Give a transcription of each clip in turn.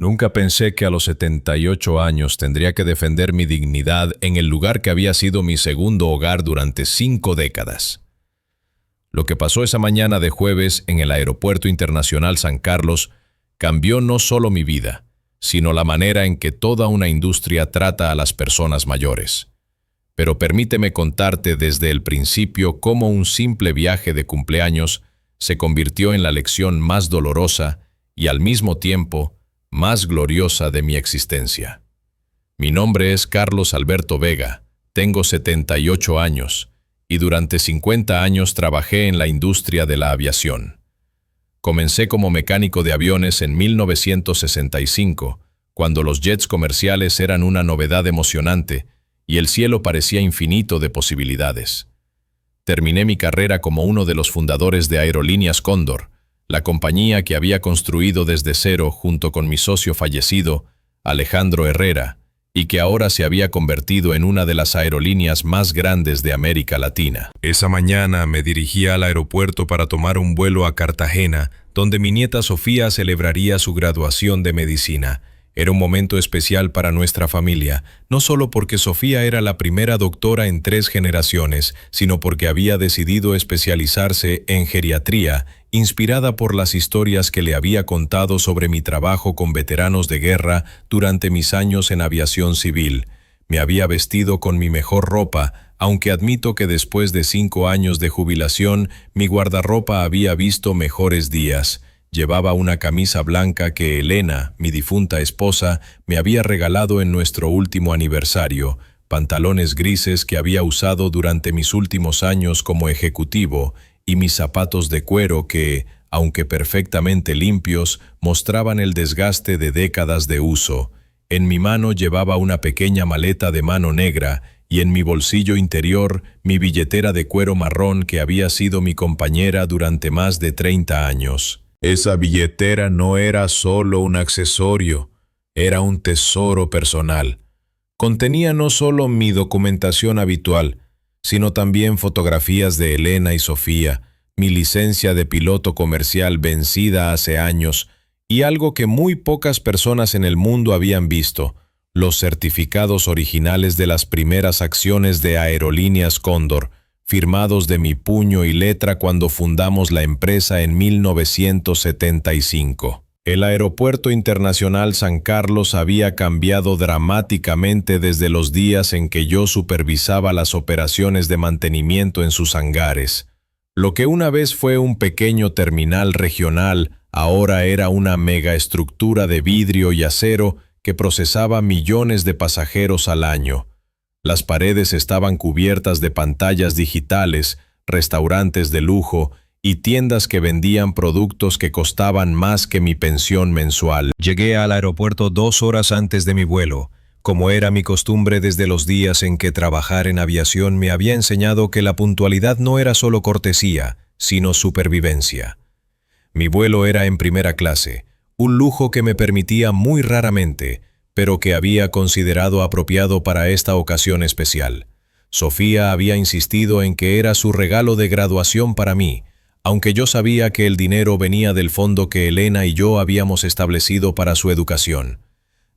Nunca pensé que a los 78 años tendría que defender mi dignidad en el lugar que había sido mi segundo hogar durante 5 décadas. Lo que pasó esa mañana de jueves en el Aeropuerto Internacional San Carlos cambió no solo mi vida, sino la manera en que toda una industria trata a las personas mayores. Pero permíteme contarte desde el principio cómo un simple viaje de cumpleaños se convirtió en la lección más dolorosa y al mismo tiempo más gloriosa de mi existencia. Mi nombre es Carlos Alberto Vega, tengo 78 años y durante 50 años trabajé en la industria de la aviación. Comencé como mecánico de aviones en 1965, cuando los jets comerciales eran una novedad emocionante y el cielo parecía infinito de posibilidades. Terminé mi carrera como uno de los fundadores de Aerolíneas Cóndor, la compañía que había construido desde cero junto con mi socio fallecido, Alejandro Herrera, y que ahora se había convertido en una de las aerolíneas más grandes de América Latina. Esa mañana me dirigía al aeropuerto para tomar un vuelo a Cartagena, donde mi nieta Sofía celebraría su graduación de medicina. Era un momento especial para nuestra familia, no solo porque Sofía era la primera doctora en 3 generaciones, sino porque había decidido especializarse en geriatría, inspirada por las historias que le había contado sobre mi trabajo con veteranos de guerra durante mis años en aviación civil. Me había vestido con mi mejor ropa, aunque admito que después de 5 años de jubilación, mi guardarropa había visto mejores días. Llevaba una camisa blanca que Elena, mi difunta esposa, me había regalado en nuestro último aniversario, pantalones grises que había usado durante mis últimos años como ejecutivo y mis zapatos de cuero que, aunque perfectamente limpios, mostraban el desgaste de décadas de uso. En mi mano llevaba una pequeña maleta de mano negra y en mi bolsillo interior mi billetera de cuero marrón que había sido mi compañera durante más de 30 años. Esa billetera no era solo un accesorio, era un tesoro personal. Contenía no solo mi documentación habitual, sino también fotografías de Elena y Sofía, mi licencia de piloto comercial vencida hace años y algo que muy pocas personas en el mundo habían visto, los certificados originales de las primeras acciones de Aerolíneas Cóndor, firmados de mi puño y letra cuando fundamos la empresa en 1975. El Aeropuerto Internacional San Carlos había cambiado dramáticamente desde los días en que yo supervisaba las operaciones de mantenimiento en sus hangares. Lo que una vez fue un pequeño terminal regional, ahora era una megaestructura de vidrio y acero que procesaba millones de pasajeros al año. Las paredes estaban cubiertas de pantallas digitales, restaurantes de lujo y tiendas que vendían productos que costaban más que mi pensión mensual. Llegué al aeropuerto 2 horas antes de mi vuelo. Como era mi costumbre desde los días en que trabajar en aviación me había enseñado que la puntualidad no era solo cortesía, sino supervivencia. Mi vuelo era en primera clase, un lujo que me permitía muy raramente, pero que había considerado apropiado para esta ocasión especial. Sofía había insistido en que era su regalo de graduación para mí, aunque yo sabía que el dinero venía del fondo que Elena y yo habíamos establecido para su educación.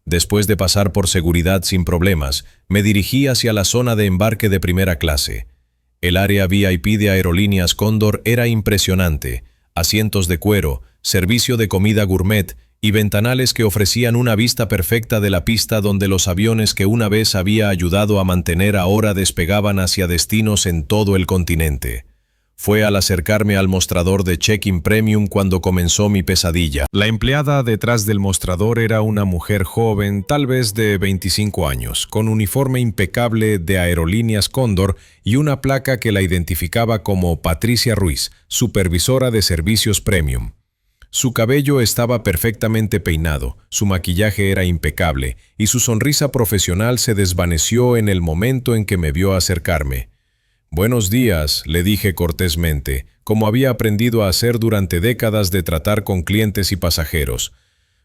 Después de pasar por seguridad sin problemas, me dirigí hacia la zona de embarque de primera clase. El área VIP de Aerolíneas Cóndor era impresionante, asientos de cuero, servicio de comida gourmet y ventanales que ofrecían una vista perfecta de la pista donde los aviones que una vez había ayudado a mantener ahora despegaban hacia destinos en todo el continente. Fue al acercarme al mostrador de check-in premium cuando comenzó mi pesadilla. La empleada detrás del mostrador era una mujer joven, tal vez de 25 años, con uniforme impecable de Aerolíneas Cóndor y una placa que la identificaba como Patricia Ruiz, supervisora de servicios premium. Su cabello estaba perfectamente peinado, su maquillaje era impecable y su sonrisa profesional se desvaneció en el momento en que me vio acercarme. «Buenos días», le dije cortésmente, como había aprendido a hacer durante décadas de tratar con clientes y pasajeros.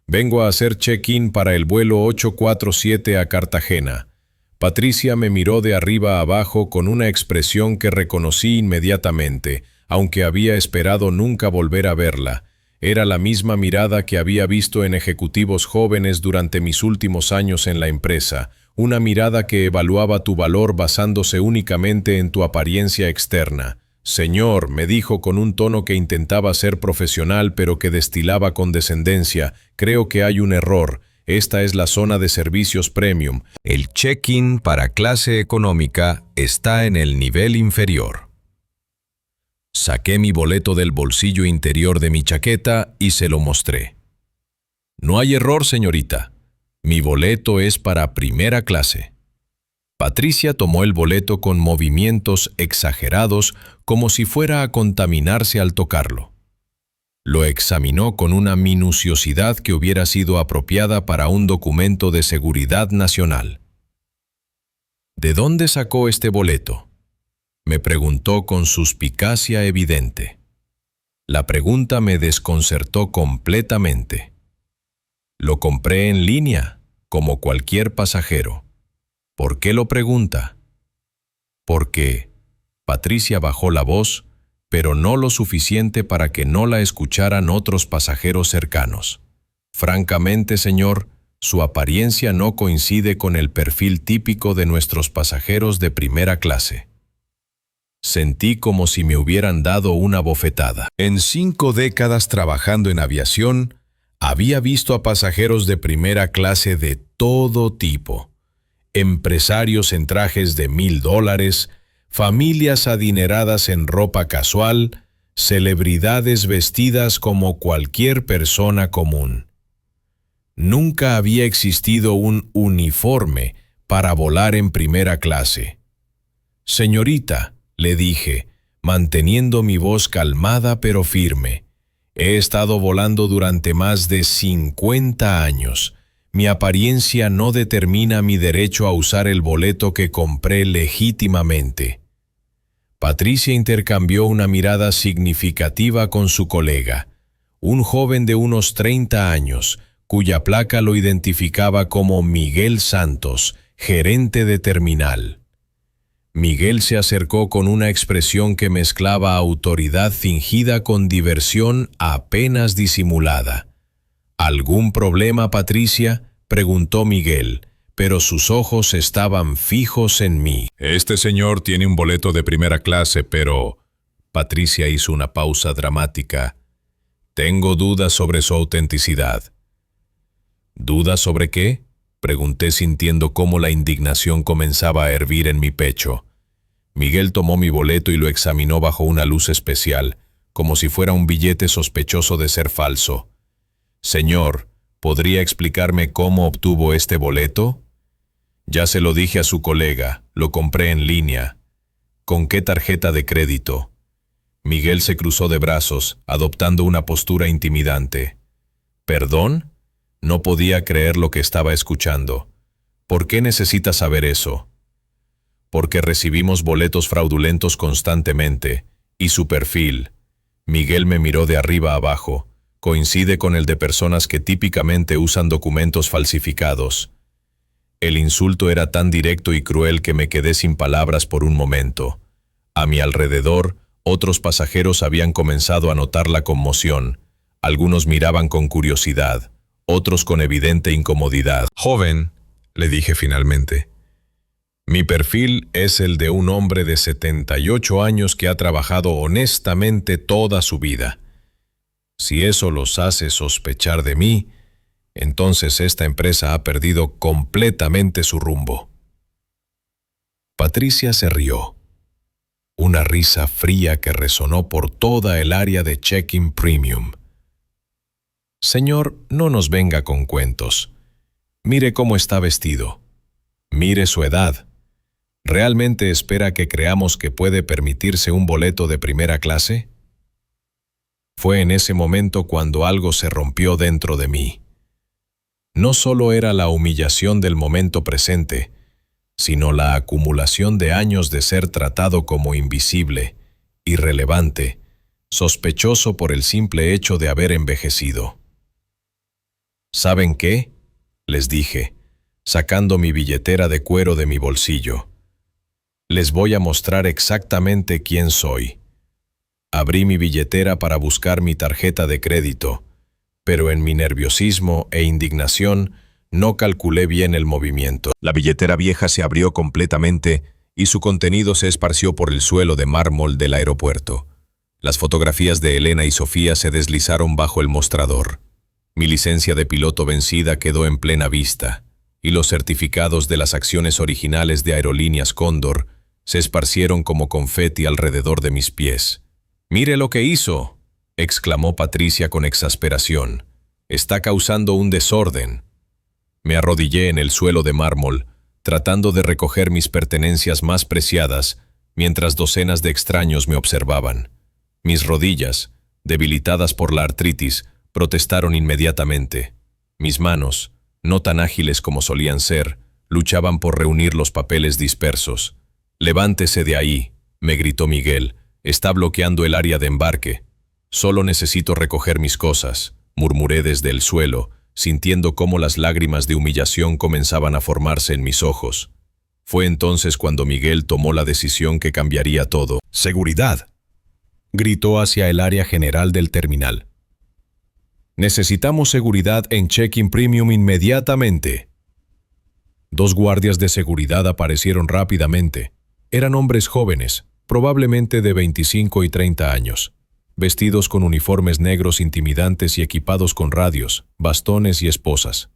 «Vengo a hacer check-in para el vuelo 847 a Cartagena». Patricia me miró de arriba a abajo con una expresión que reconocí inmediatamente, aunque había esperado nunca volver a verla. Era la misma mirada que había visto en ejecutivos jóvenes durante mis últimos años en la empresa, una mirada que evaluaba tu valor basándose únicamente en tu apariencia externa. Señor, me dijo con un tono que intentaba ser profesional pero que destilaba condescendencia, creo que hay un error. Esta es la zona de servicios premium. El check-in para clase económica está en el nivel inferior. Saqué mi boleto del bolsillo interior de mi chaqueta y se lo mostré. No hay error, señorita. Mi boleto es para primera clase. Patricia tomó el boleto con movimientos exagerados como si fuera a contaminarse al tocarlo. Lo examinó con una minuciosidad que hubiera sido apropiada para un documento de seguridad nacional. ¿De dónde sacó este boleto?, me preguntó con suspicacia evidente. La pregunta me desconcertó completamente. Lo compré en línea, como cualquier pasajero. ¿Por qué lo pregunta? Porque Patricia bajó la voz, pero no lo suficiente para que no la escucharan otros pasajeros cercanos. Francamente, señor, su apariencia no coincide con el perfil típico de nuestros pasajeros de primera clase. Sentí como si me hubieran dado una bofetada. En 5 décadas trabajando en aviación, había visto a pasajeros de primera clase de todo tipo. Empresarios en trajes de $1,000, familias adineradas en ropa casual, celebridades vestidas como cualquier persona común. Nunca había existido un uniforme para volar en primera clase. Señorita, le dije, manteniendo mi voz calmada pero firme, he estado volando durante más de 50 años. Mi apariencia no determina mi derecho a usar el boleto que compré legítimamente. Patricia intercambió una mirada significativa con su colega, un joven de unos 30 años, cuya placa lo identificaba como Miguel Santos, gerente de terminal. Miguel se acercó con una expresión que mezclaba autoridad fingida con diversión apenas disimulada. ¿Algún problema, Patricia?, preguntó Miguel, pero sus ojos estaban fijos en mí. Este señor tiene un boleto de primera clase, pero... Patricia hizo una pausa dramática. Tengo dudas sobre su autenticidad. ¿Dudas sobre qué?, pregunté sintiendo cómo la indignación comenzaba a hervir en mi pecho. Miguel tomó mi boleto y lo examinó bajo una luz especial, como si fuera un billete sospechoso de ser falso. Señor, ¿podría explicarme cómo obtuvo este boleto? Ya se lo dije a su colega, lo compré en línea. ¿Con qué tarjeta de crédito? Miguel se cruzó de brazos, adoptando una postura intimidante. ¿Perdón? No podía creer lo que estaba escuchando. ¿Por qué necesita saber eso? Porque recibimos boletos fraudulentos constantemente, y su perfil, Miguel me miró de arriba a abajo, coincide con el de personas que típicamente usan documentos falsificados. El insulto era tan directo y cruel que me quedé sin palabras por un momento. A mi alrededor, otros pasajeros habían comenzado a notar la conmoción. Algunos miraban con curiosidad, otros con evidente incomodidad. Joven, le dije finalmente, mi perfil es el de un hombre de 78 años que ha trabajado honestamente toda su vida. Si eso los hace sospechar de mí, entonces esta empresa ha perdido completamente su rumbo. Patricia se rió. Una risa fría que resonó por toda el área de check-in premium. Señor, no nos venga con cuentos. Mire cómo está vestido. Mire su edad. ¿Realmente espera que creamos que puede permitirse un boleto de primera clase? Fue en ese momento cuando algo se rompió dentro de mí. No solo era la humillación del momento presente, sino la acumulación de años de ser tratado como invisible, irrelevante, sospechoso por el simple hecho de haber envejecido. ¿Saben qué?, les dije, sacando mi billetera de cuero de mi bolsillo. Les voy a mostrar exactamente quién soy. Abrí mi billetera para buscar mi tarjeta de crédito, pero en mi nerviosismo e indignación no calculé bien el movimiento. La billetera vieja se abrió completamente y su contenido se esparció por el suelo de mármol del aeropuerto. Las fotografías de Elena y Sofía se deslizaron bajo el mostrador. Mi licencia de piloto vencida quedó en plena vista, y los certificados de las acciones originales de Aerolíneas Cóndor se esparcieron como confeti alrededor de mis pies. «¡Mire lo que hizo!», exclamó Patricia con exasperación. «Está causando un desorden». Me arrodillé en el suelo de mármol, tratando de recoger mis pertenencias más preciadas, mientras docenas de extraños me observaban. Mis rodillas, debilitadas por la artritis, protestaron inmediatamente. Mis manos, no tan ágiles como solían ser, luchaban por reunir los papeles dispersos. «Levántese de ahí», me gritó Miguel. «Está bloqueando el área de embarque». «Solo necesito recoger mis cosas», murmuré desde el suelo, sintiendo cómo las lágrimas de humillación comenzaban a formarse en mis ojos. Fue entonces cuando Miguel tomó la decisión que cambiaría todo. «¡Seguridad!», gritó hacia el área general del terminal. «Necesitamos seguridad en Check-in Premium inmediatamente». 2 guardias de seguridad aparecieron rápidamente. Eran hombres jóvenes, probablemente de 25 y 30 años, vestidos con uniformes negros intimidantes y equipados con radios, bastones y esposas.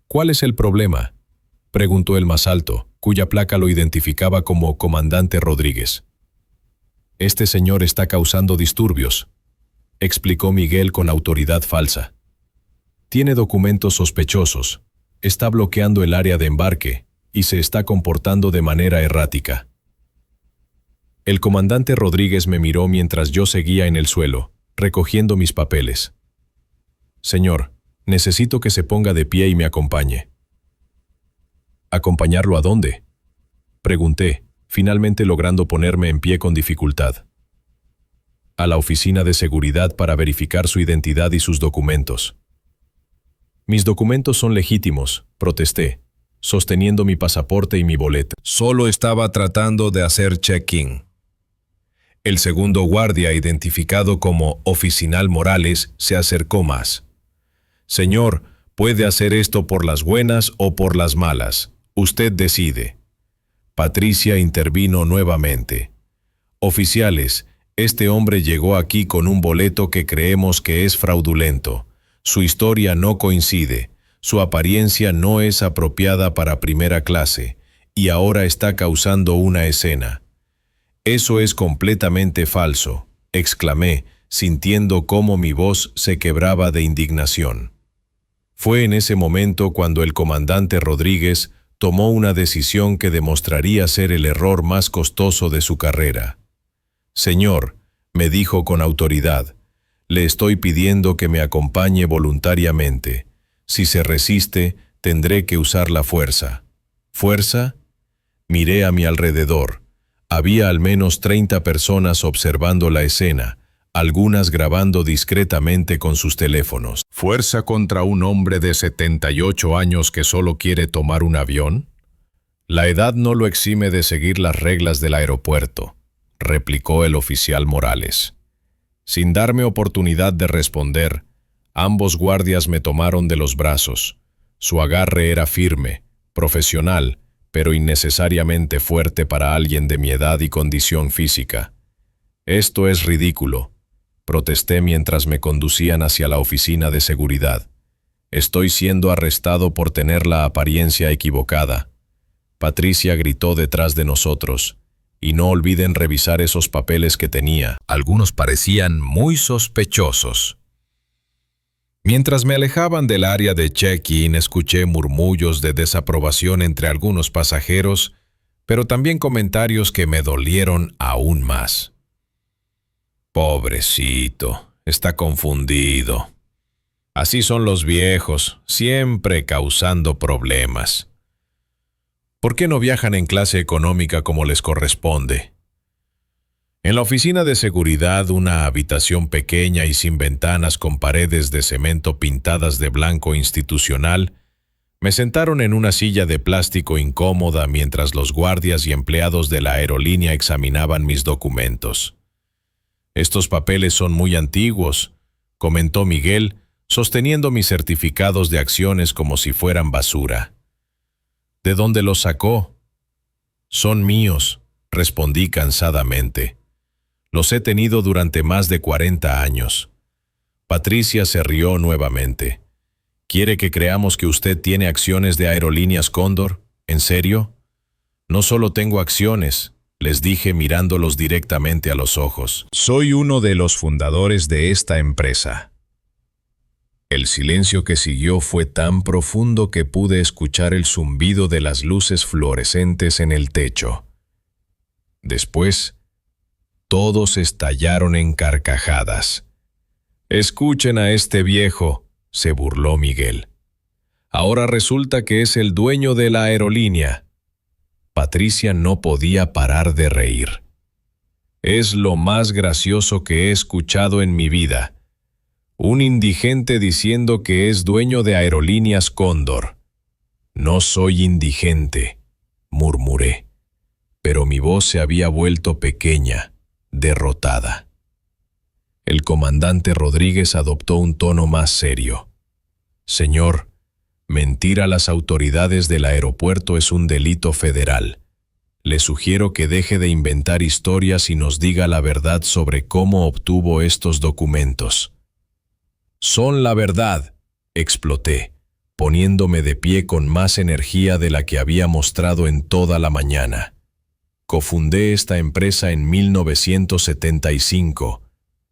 «¿Cuál es el problema?», preguntó el más alto, cuya placa lo identificaba como Comandante Rodríguez. «Este señor está causando disturbios», explicó Miguel con autoridad falsa. «Tiene documentos sospechosos, está bloqueando el área de embarque y se está comportando de manera errática». El comandante Rodríguez me miró mientras yo seguía en el suelo, recogiendo mis papeles. «Señor, necesito que se ponga de pie y me acompañe». «¿Acompañarlo a dónde?», pregunté, finalmente logrando ponerme en pie con dificultad. «A la oficina de seguridad para verificar su identidad y sus documentos». «Mis documentos son legítimos», protesté, sosteniendo mi pasaporte y mi boleto. Solo estaba tratando de hacer check-in. El segundo guardia, identificado como Oficinal Morales, se acercó más. «Señor, puede hacer esto por las buenas o por las malas. Usted decide». Patricia intervino nuevamente. «Oficiales, este hombre llegó aquí con un boleto que creemos que es fraudulento. Su historia no coincide, su apariencia no es apropiada para primera clase, y ahora está causando una escena». «Eso es completamente falso», exclamé, sintiendo cómo mi voz se quebraba de indignación. Fue en ese momento cuando el comandante Rodríguez tomó una decisión que demostraría ser el error más costoso de su carrera. «Señor», me dijo con autoridad, «le estoy pidiendo que me acompañe voluntariamente. Si se resiste, tendré que usar la fuerza». «¿Fuerza?». Miré a mi alrededor. Había al menos 30 personas observando la escena, algunas grabando discretamente con sus teléfonos. «¿Fuerza contra un hombre de 78 años que solo quiere tomar un avión? La edad no lo exime de seguir las reglas del aeropuerto», replicó el oficial Morales. Sin darme oportunidad de responder, ambos guardias me tomaron de los brazos. Su agarre era firme, profesional, pero innecesariamente fuerte para alguien de mi edad y condición física. «Esto es ridículo», protesté mientras me conducían hacia la oficina de seguridad. «Estoy siendo arrestado por tener la apariencia equivocada». Patricia gritó detrás de nosotros. «Y no olviden revisar esos papeles que tenía». Algunos parecían muy sospechosos. Mientras me alejaban del área de check-in, escuché murmullos de desaprobación entre algunos pasajeros, pero también comentarios que me dolieron aún más. «Pobrecito, está confundido. Así son los viejos, siempre causando problemas. ¿Por qué no viajan en clase económica como les corresponde?». En la oficina de seguridad, una habitación pequeña y sin ventanas con paredes de cemento pintadas de blanco institucional, me sentaron en una silla de plástico incómoda mientras los guardias y empleados de la aerolínea examinaban mis documentos. Estos papeles son muy antiguos, comentó Miguel, sosteniendo mis certificados de acciones como si fueran basura. ¿De dónde los sacó? Son míos, respondí cansadamente. Los he tenido durante más de 40 años. Patricia se rió nuevamente. ¿Quiere que creamos que usted tiene acciones de Aerolíneas Cóndor? ¿En serio? No solo tengo acciones, les dije mirándolos directamente a los ojos. Soy uno de los fundadores de esta empresa. El silencio que siguió fue tan profundo que pude escuchar el zumbido de las luces fluorescentes en el techo. Después, todos estallaron en carcajadas. «Escuchen a este viejo», se burló Miguel. «Ahora resulta que es el dueño de la aerolínea». Patricia no podía parar de reír. «Es lo más gracioso que he escuchado en mi vida. Un indigente diciendo que es dueño de Aerolíneas Cóndor». «No soy indigente», murmuré, pero mi voz se había vuelto pequeña, derrotada. El comandante Rodríguez adoptó un tono más serio. «Señor, mentir a las autoridades del aeropuerto es un delito federal. Le sugiero que deje de inventar historias y nos diga la verdad sobre cómo obtuvo estos documentos». «Son la verdad», exploté, poniéndome de pie con más energía de la que había mostrado en toda la mañana. «Cofundé esta empresa en 1975.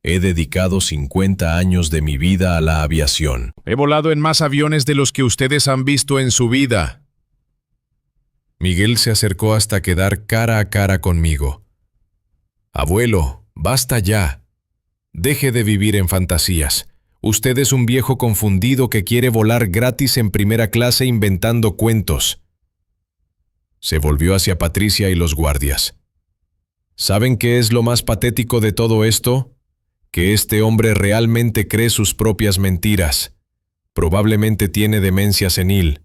He dedicado 50 años de mi vida a la aviación. He volado en más aviones de los que ustedes han visto en su vida». Miguel se acercó hasta quedar cara a cara conmigo. «Abuelo, basta ya. Deje de vivir en fantasías. Usted es un viejo confundido que quiere volar gratis en primera clase inventando cuentos». Se volvió hacia Patricia y los guardias. ¿Saben qué es lo más patético de todo esto? Que este hombre realmente cree sus propias mentiras. Probablemente tiene demencia senil.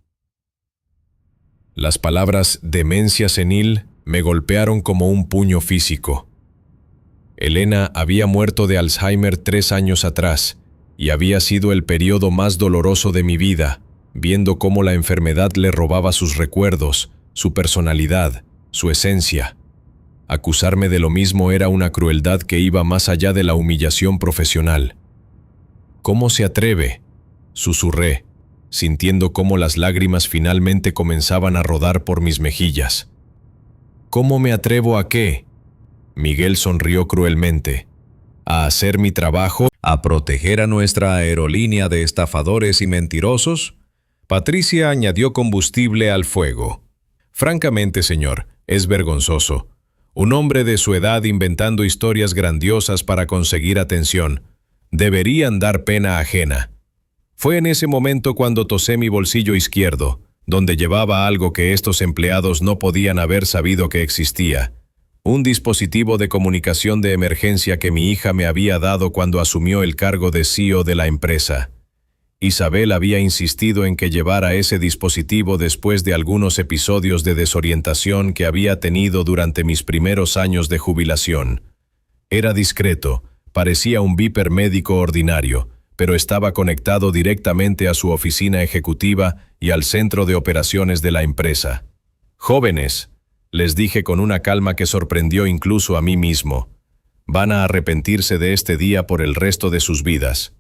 Las palabras demencia senil me golpearon como un puño físico. Elena había muerto de Alzheimer 3 años atrás, y había sido el periodo más doloroso de mi vida, viendo cómo la enfermedad le robaba sus recuerdos, su personalidad, su esencia. Acusarme de lo mismo era una crueldad que iba más allá de la humillación profesional. «¿Cómo se atreve?», susurré, sintiendo cómo las lágrimas finalmente comenzaban a rodar por mis mejillas. «¿Cómo me atrevo a qué?». Miguel sonrió cruelmente. «¿A hacer mi trabajo? ¿A proteger a nuestra aerolínea de estafadores y mentirosos?». Patricia añadió combustible al fuego. «Francamente, señor, es vergonzoso. Un hombre de su edad inventando historias grandiosas para conseguir atención. Deberían dar pena ajena». Fue en ese momento cuando tosé mi bolsillo izquierdo, donde llevaba algo que estos empleados no podían haber sabido que existía. Un dispositivo de comunicación de emergencia que mi hija me había dado cuando asumió el cargo de CEO de la empresa. Isabel había insistido en que llevara ese dispositivo después de algunos episodios de desorientación que había tenido durante mis primeros años de jubilación. Era discreto, parecía un beeper médico ordinario, pero estaba conectado directamente a su oficina ejecutiva y al centro de operaciones de la empresa. «Jóvenes», les dije con una calma que sorprendió incluso a mí mismo, «van a arrepentirse de este día por el resto de sus vidas».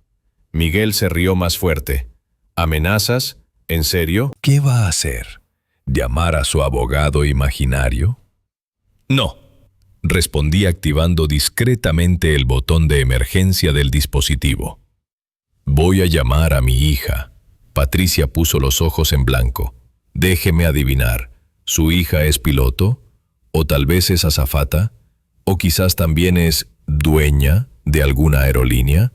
Miguel se rió más fuerte. «¿Amenazas? ¿En serio? ¿Qué va a hacer? ¿Llamar a su abogado imaginario?». «No», respondí activando discretamente el botón de emergencia del dispositivo. «Voy a llamar a mi hija». Patricia puso los ojos en blanco. «Déjeme adivinar, ¿su hija es piloto? ¿O tal vez es azafata? ¿O quizás también es dueña de alguna aerolínea?».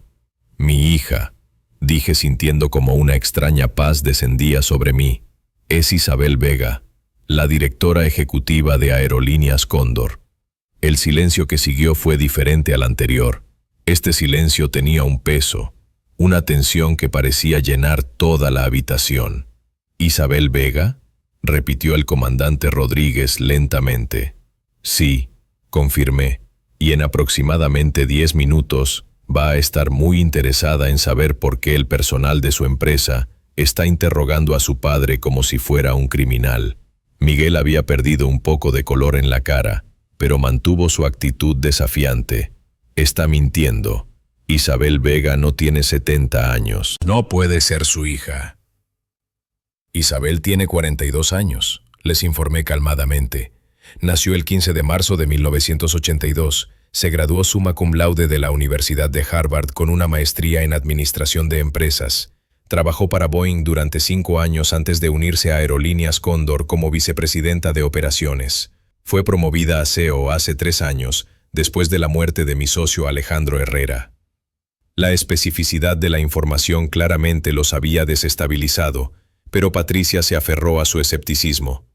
«Mi hija», dije sintiendo como una extraña paz descendía sobre mí, «es Isabel Vega, la directora ejecutiva de Aerolíneas Cóndor». El silencio que siguió fue diferente al anterior. Este silencio tenía un peso, una tensión que parecía llenar toda la habitación. «¿Isabel Vega?», repitió el comandante Rodríguez lentamente. «Sí», confirmé, y en aproximadamente 10 minutos va a estar muy interesada en saber por qué el personal de su empresa está interrogando a su padre como si fuera un criminal. Miguel había perdido un poco de color en la cara, pero mantuvo su actitud desafiante. Está mintiendo. Isabel Vega no tiene 70 años. No puede ser su hija. Isabel tiene 42 años, les informé calmadamente. Nació el 15 de marzo de 1982. Se graduó summa cum laude de la Universidad de Harvard con una maestría en Administración de Empresas. Trabajó para Boeing durante 5 años antes de unirse a Aerolíneas Cóndor como vicepresidenta de operaciones. Fue promovida a CEO hace 3 años, después de la muerte de mi socio Alejandro Herrera. La especificidad de la información claramente los había desestabilizado, pero Patricia se aferró a su escepticismo.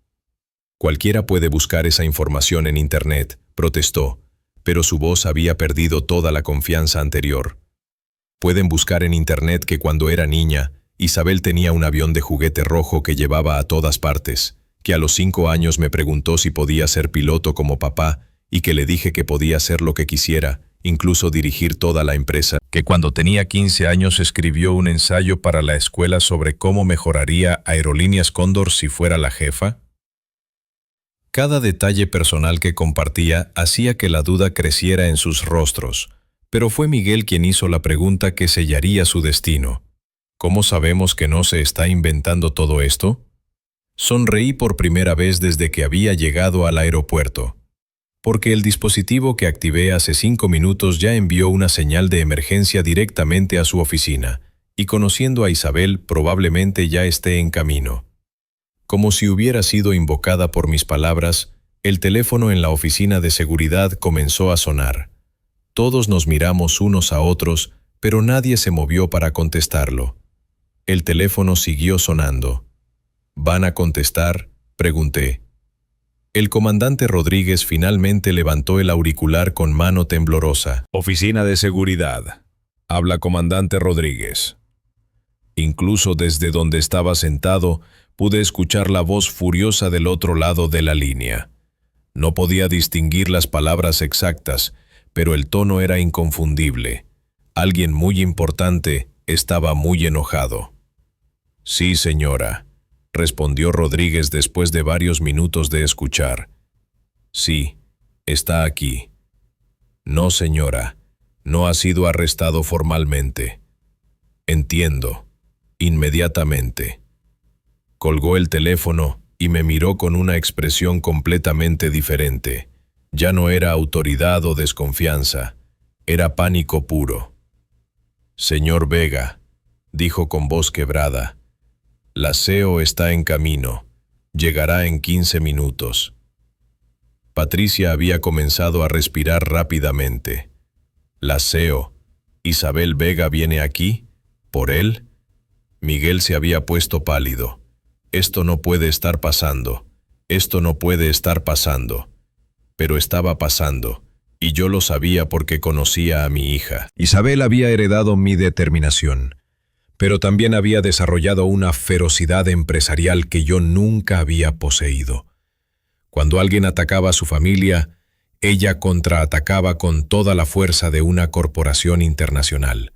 Cualquiera puede buscar esa información en Internet, protestó, pero su voz había perdido toda la confianza anterior. Pueden buscar en Internet que cuando era niña, Isabel tenía un avión de juguete rojo que llevaba a todas partes, que a los 5 años me preguntó si podía ser piloto como papá y que le dije que podía hacer lo que quisiera, incluso dirigir toda la empresa, que cuando tenía 15 años escribió un ensayo para la escuela sobre cómo mejoraría Aerolíneas Cóndor si fuera la jefa. Cada detalle personal que compartía hacía que la duda creciera en sus rostros, pero fue Miguel quien hizo la pregunta que sellaría su destino. ¿Cómo sabemos que no se está inventando todo esto? Sonreí por primera vez desde que había llegado al aeropuerto, porque el dispositivo que activé hace 5 minutos ya envió una señal de emergencia directamente a su oficina, y conociendo a Isabel probablemente ya esté en camino. Como si hubiera sido invocada por mis palabras, el teléfono en la oficina de seguridad comenzó a sonar. Todos nos miramos unos a otros, pero nadie se movió para contestarlo. El teléfono siguió sonando. ¿Van a contestar?, pregunté. El comandante Rodríguez finalmente levantó el auricular con mano temblorosa. Oficina de seguridad. Habla comandante Rodríguez. Incluso desde donde estaba sentado, pude escuchar la voz furiosa del otro lado de la línea. No podía distinguir las palabras exactas, pero el tono era inconfundible. Alguien muy importante estaba muy enojado. Sí, señora, respondió Rodríguez después de varios minutos de escuchar. Sí, está aquí. No, señora, no ha sido arrestado formalmente. Entiendo. Inmediatamente. Colgó el teléfono y me miró con una expresión completamente diferente. Ya no era autoridad o desconfianza, era pánico puro. Señor Vega, dijo con voz quebrada, la CEO está en camino, llegará en 15 minutos. Patricia había comenzado a respirar rápidamente. La CEO, Isabel Vega viene aquí, ¿por él? Miguel se había puesto pálido. Esto no puede estar pasando, esto no puede estar pasando. Pero estaba pasando, y yo lo sabía porque conocía a mi hija. Isabel había heredado mi determinación, pero también había desarrollado una ferocidad empresarial que yo nunca había poseído. Cuando alguien atacaba a su familia, ella contraatacaba con toda la fuerza de una corporación internacional.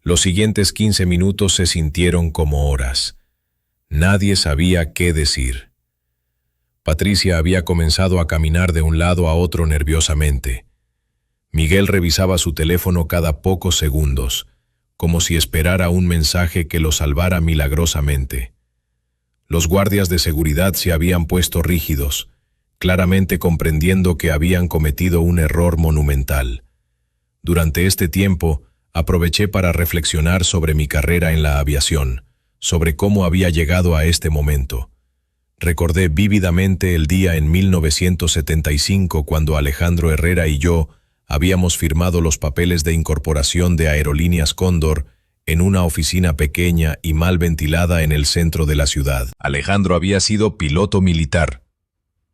Los siguientes 15 minutos se sintieron como horas. Nadie sabía qué decir. Patricia había comenzado a caminar de un lado a otro nerviosamente. Miguel revisaba su teléfono cada pocos segundos, como si esperara un mensaje que lo salvara milagrosamente. Los guardias de seguridad se habían puesto rígidos, claramente comprendiendo que habían cometido un error monumental. Durante este tiempo, aproveché para reflexionar sobre mi carrera en la aviación, sobre cómo había llegado a este momento. Recordé vívidamente el día en 1975 cuando Alejandro Herrera y yo habíamos firmado los papeles de incorporación de Aerolíneas Cóndor en una oficina pequeña y mal ventilada en el centro de la ciudad. Alejandro había sido piloto militar.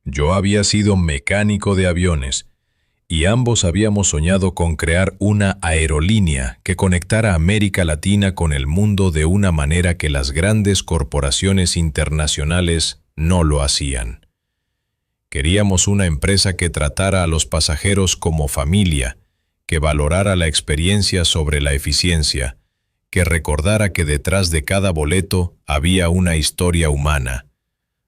Yo había sido mecánico de aviones, y ambos habíamos soñado con crear una aerolínea que conectara América Latina con el mundo de una manera que las grandes corporaciones internacionales no lo hacían. Queríamos una empresa que tratara a los pasajeros como familia, que valorara la experiencia sobre la eficiencia, que recordara que detrás de cada boleto había una historia humana.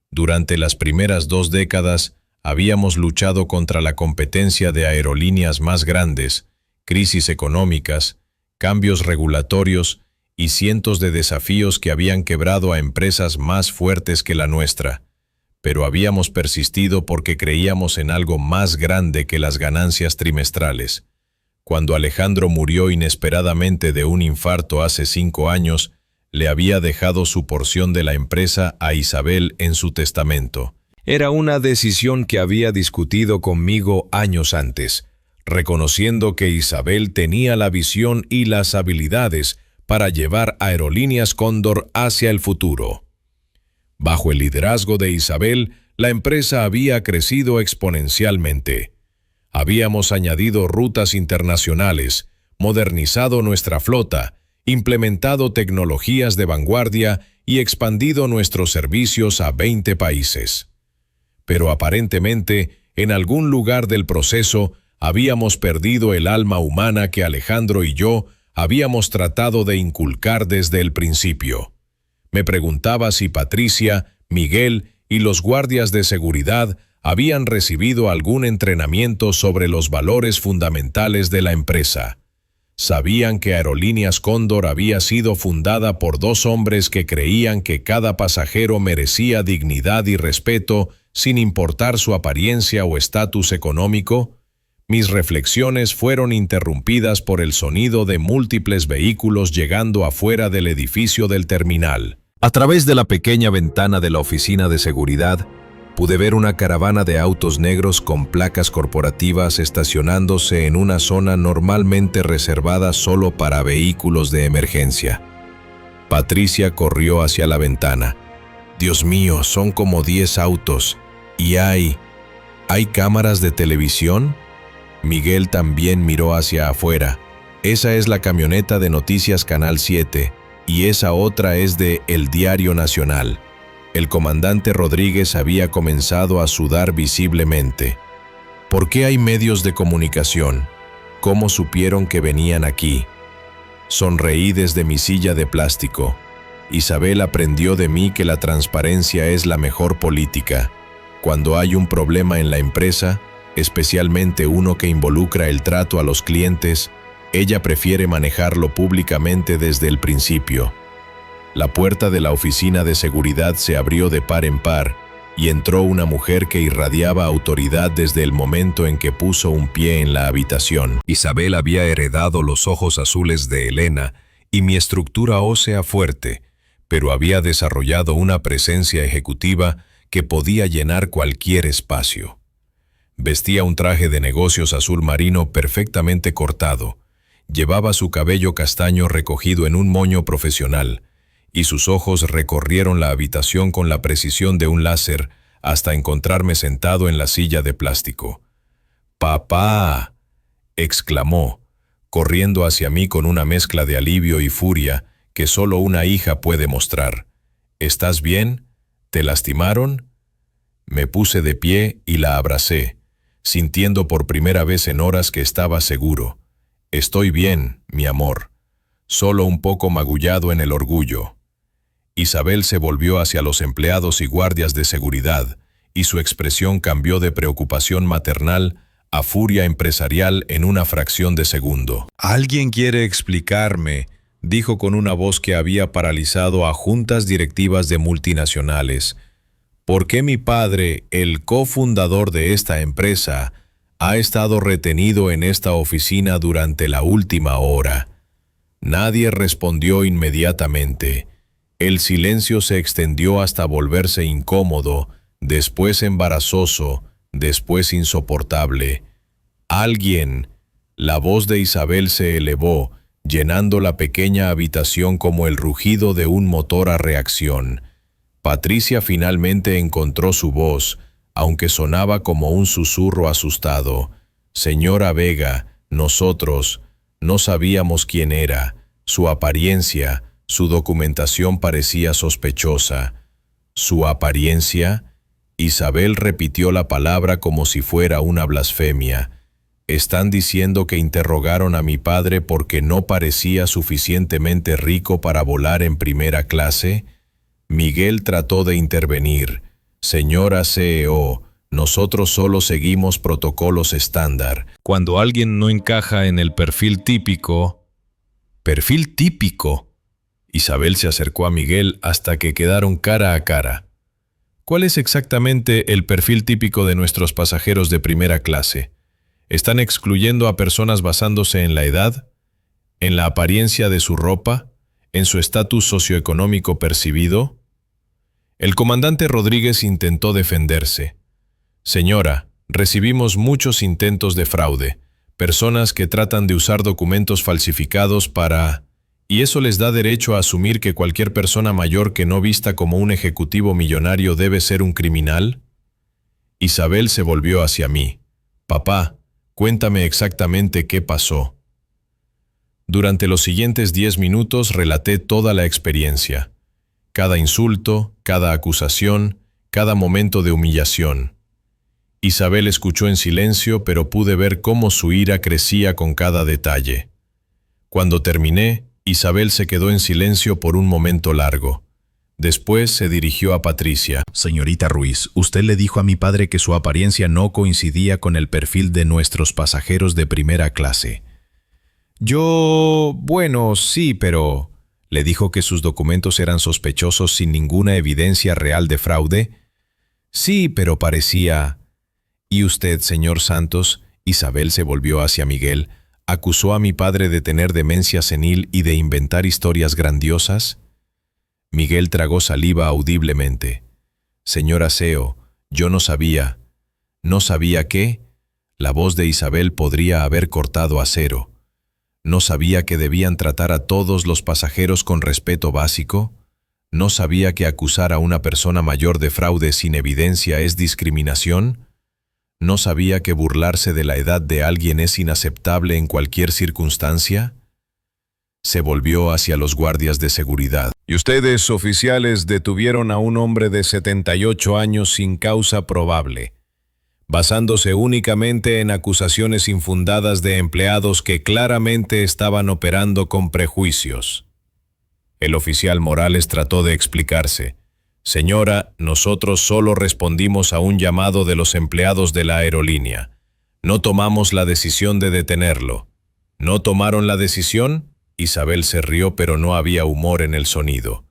Durante las primeras 2 décadas, habíamos luchado contra la competencia de aerolíneas más grandes, crisis económicas, cambios regulatorios y cientos de desafíos que habían quebrado a empresas más fuertes que la nuestra. Pero habíamos persistido porque creíamos en algo más grande que las ganancias trimestrales. Cuando Alejandro murió inesperadamente de un infarto hace 5 años, le había dejado su porción de la empresa a Isabel en su testamento. Era una decisión que había discutido conmigo años antes, reconociendo que Isabel tenía la visión y las habilidades para llevar Aerolíneas Cóndor hacia el futuro. Bajo el liderazgo de Isabel, la empresa había crecido exponencialmente. Habíamos añadido rutas internacionales, modernizado nuestra flota, implementado tecnologías de vanguardia y expandido nuestros servicios a 20 países. Pero aparentemente, en algún lugar del proceso, habíamos perdido el alma humana que Alejandro y yo habíamos tratado de inculcar desde el principio. Me preguntaba si Patricia, Miguel y los guardias de seguridad habían recibido algún entrenamiento sobre los valores fundamentales de la empresa. Sabían que Aerolíneas Cóndor había sido fundada por 2 hombres que creían que cada pasajero merecía dignidad y respeto sin importar su apariencia o estatus económico. Mis reflexiones fueron interrumpidas por el sonido de múltiples vehículos llegando afuera del edificio del terminal. A través de la pequeña ventana de la oficina de seguridad, pude ver una caravana de autos negros con placas corporativas estacionándose en una zona normalmente reservada solo para vehículos de emergencia. Patricia corrió hacia la ventana. Dios mío, son como 10 autos. ¿Y hay cámaras de televisión? Miguel también miró hacia afuera. Esa es la camioneta de Noticias Canal 7. Y esa otra es de El Diario Nacional. El comandante Rodríguez había comenzado a sudar visiblemente. ¿Por qué hay medios de comunicación? ¿Cómo supieron que venían aquí? Sonreí desde mi silla de plástico. Isabel aprendió de mí que la transparencia es la mejor política. Cuando hay un problema en la empresa, especialmente uno que involucra el trato a los clientes, ella prefiere manejarlo públicamente desde el principio. La puerta de la oficina de seguridad se abrió de par en par y entró una mujer que irradiaba autoridad desde el momento en que puso un pie en la habitación. Isabel había heredado los ojos azules de Elena y mi estructura ósea fuerte, pero había desarrollado una presencia ejecutiva que podía llenar cualquier espacio. Vestía un traje de negocios azul marino perfectamente cortado. Llevaba su cabello castaño recogido en un moño profesional, y sus ojos recorrieron la habitación con la precisión de un láser hasta encontrarme sentado en la silla de plástico. «¡Papá!», exclamó, corriendo hacia mí con una mezcla de alivio y furia que solo una hija puede mostrar. «¿Estás bien? ¿Te lastimaron?». Me puse de pie y la abracé, sintiendo por primera vez en horas que estaba seguro. «Estoy bien, mi amor, solo un poco magullado en el orgullo». Isabel se volvió hacia los empleados y guardias de seguridad, y su expresión cambió de preocupación maternal a furia empresarial en una fracción de segundo. «¿Alguien quiere explicarme?», dijo con una voz que había paralizado a juntas directivas de multinacionales. «¿Por qué mi padre, el cofundador de esta empresa, ha estado retenido en esta oficina durante la última hora?» Nadie respondió inmediatamente. El silencio se extendió hasta volverse incómodo, después embarazoso, después insoportable. «Alguien». La voz de Isabel se elevó, llenando la pequeña habitación como el rugido de un motor a reacción. Patricia finalmente encontró su voz, aunque sonaba como un susurro asustado. «Señora Vega, nosotros no sabíamos quién era. Su apariencia, su documentación parecía sospechosa». «¿Su apariencia?». Isabel repitió la palabra como si fuera una blasfemia. Están diciendo que interrogaron a mi padre porque no parecía suficientemente rico para volar en primera clase. Miguel trató de intervenir. Señora CEO, nosotros solo seguimos protocolos estándar. Cuando alguien no encaja en el perfil típico... ¿Perfil típico? Isabel se acercó a Miguel hasta que quedaron cara a cara. ¿Cuál es exactamente el perfil típico de nuestros pasajeros de primera clase? ¿Están excluyendo a personas basándose en la edad, en la apariencia de su ropa, en su estatus socioeconómico percibido? El comandante Rodríguez intentó defenderse. Señora, recibimos muchos intentos de fraude, personas que tratan de usar documentos falsificados para... ¿Y eso les da derecho a asumir que cualquier persona mayor que no vista como un ejecutivo millonario debe ser un criminal? Isabel se volvió hacia mí. Papá, cuéntame exactamente qué pasó. Durante los siguientes 10 minutos relaté toda la experiencia. Cada insulto, cada acusación, cada momento de humillación. Isabel escuchó en silencio, pero pude ver cómo su ira crecía con cada detalle. Cuando terminé, Isabel se quedó en silencio por un momento largo. Después se dirigió a Patricia. Señorita Ruiz, usted le dijo a mi padre que su apariencia no coincidía con el perfil de nuestros pasajeros de primera clase. Bueno, sí, pero... ¿Le dijo que sus documentos eran sospechosos sin ninguna evidencia real de fraude? Sí, pero parecía... ¿Y usted, señor Santos? Isabel se volvió hacia Miguel. ¿Acusó a mi padre de tener demencia senil y de inventar historias grandiosas? Miguel tragó saliva audiblemente. Señora CEO, yo no sabía. ¿No sabía qué? La voz de Isabel podría haber cortado acero. ¿No sabía que debían tratar a todos los pasajeros con respeto básico? ¿No sabía que acusar a una persona mayor de fraude sin evidencia es discriminación? ¿No sabía que burlarse de la edad de alguien es inaceptable en cualquier circunstancia? Se volvió hacia los guardias de seguridad. Y ustedes, oficiales, detuvieron a un hombre de 78 años sin causa probable, basándose únicamente en acusaciones infundadas de empleados que claramente estaban operando con prejuicios. El oficial Morales trató de explicarse. Señora, nosotros solo respondimos a un llamado de los empleados de la aerolínea. No tomamos la decisión de detenerlo. ¿No tomaron la decisión? Isabel se rió, pero no había humor en el sonido.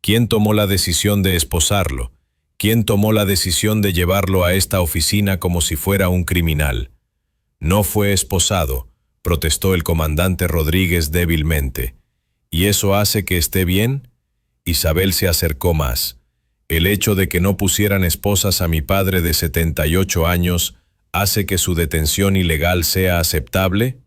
¿Quién tomó la decisión de esposarlo? ¿Quién tomó la decisión de llevarlo a esta oficina como si fuera un criminal? No fue esposado, protestó el comandante Rodríguez débilmente. ¿Y eso hace que esté bien? Isabel se acercó más. El hecho de que no pusieran esposas a mi padre de 78 años hace que su detención ilegal sea aceptable.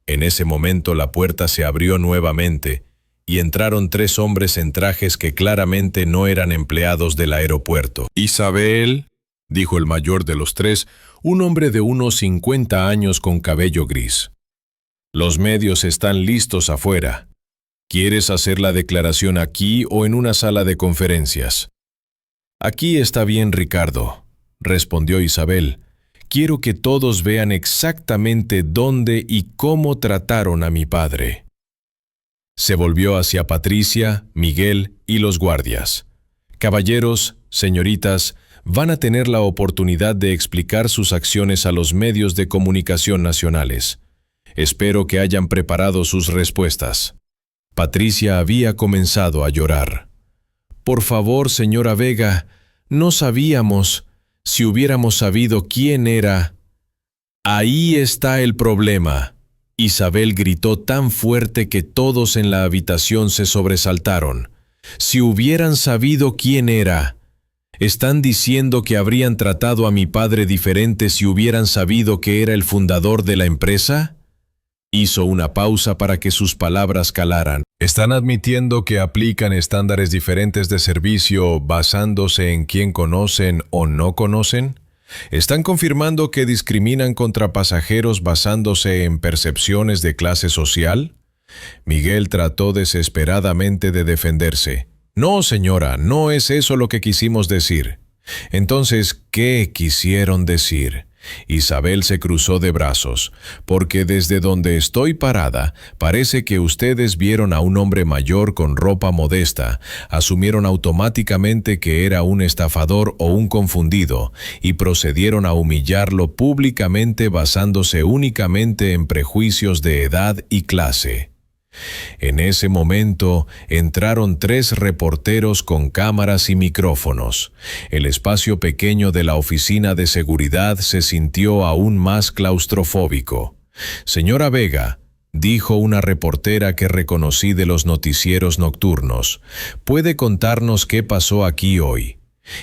En ese momento la puerta se abrió nuevamente y entraron 3 hombres en trajes que claramente no eran empleados del aeropuerto. Isabel, dijo el mayor de los 3, un hombre de unos 50 años con cabello gris. Los medios están listos afuera. ¿Quieres hacer la declaración aquí o en una sala de conferencias? Aquí está bien, Ricardo, respondió Isabel. Quiero que todos vean exactamente dónde y cómo trataron a mi padre. Se volvió hacia Patricia, Miguel y los guardias. Caballeros, señoritas, van a tener la oportunidad de explicar sus acciones a los medios de comunicación nacionales. Espero que hayan preparado sus respuestas. Patricia había comenzado a llorar. Por favor, señora Vega, no sabíamos. Si hubiéramos sabido quién era... Ahí está el problema. Isabel gritó tan fuerte que todos en la habitación se sobresaltaron. Si hubieran sabido quién era... ¿Están diciendo que habrían tratado a mi padre diferente si hubieran sabido que era el fundador de la empresa? Hizo una pausa para que sus palabras calaran. ¿Están admitiendo que aplican estándares diferentes de servicio basándose en quién conocen o no conocen? ¿Están confirmando que discriminan contra pasajeros basándose en percepciones de clase social? Miguel trató desesperadamente de defenderse. No, señora, no es eso lo que quisimos decir. Entonces, ¿qué quisieron decir? Isabel se cruzó de brazos, porque desde donde estoy parada, parece que ustedes vieron a un hombre mayor con ropa modesta, asumieron automáticamente que era un estafador o un confundido, y procedieron a humillarlo públicamente basándose únicamente en prejuicios de edad y clase. En ese momento entraron 3 reporteros con cámaras y micrófonos. El espacio pequeño de la oficina de seguridad se sintió aún más claustrofóbico. «Señora Vega», dijo una reportera que reconocí de los noticieros nocturnos, «¿puede contarnos qué pasó aquí hoy?»